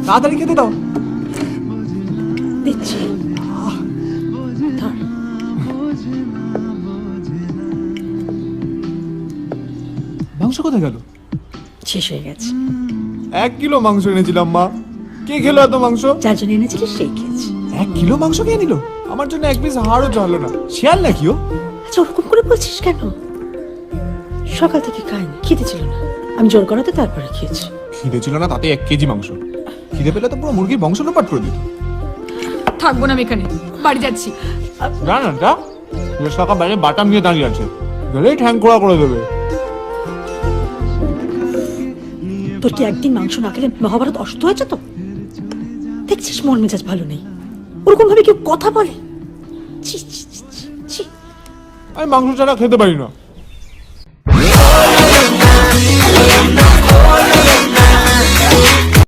তাড়াতাড়ি খেতে দাও। দিচ্ছি। মাংস কোথায় গেল? শেষ হয়ে গেছে। 1 কিলো মাংস এনেছিলাম মা, কে খেলো এত মাংস? যার জন্য এনেছিলিস সেই খেয়েছি। 1 কিলো মাংস খেয়ে নিল, আমার জন্য 1 পিস হাড়ও চলো না। শিয়াল নাকি ও? আচ্ছা ওরকম করে বলছিস কেন? সকাল থেকে খাইনি, খিদে ছিল না, আমি জোর করাতে তারপরে খেয়েছি। খিদে ছিল না তাতে 1 কেজি মাংস, খিদে পেলে তো পুরো মুরগির বংশ লোপাট করে দিত। থাকবো না আমি এখানে, বাড়ি যাচ্ছি। না না যা, সকাল বাইরে বাটাম নিয়ে দাঁড়িয়ে আছে, গেলেই ঠ্যাং কোড়া করে দেবে। তোর কি একদিন মাংস না খেলে মহাভারত অসুস্থ হয়েছে তো? দেখছিস মন মেজাজ ভালো নেই, ওরকম ভাবে কেউ কথা বলে? ছি ছি ছি ছি। আমি মাংস ছাড়া খেতে পারি না।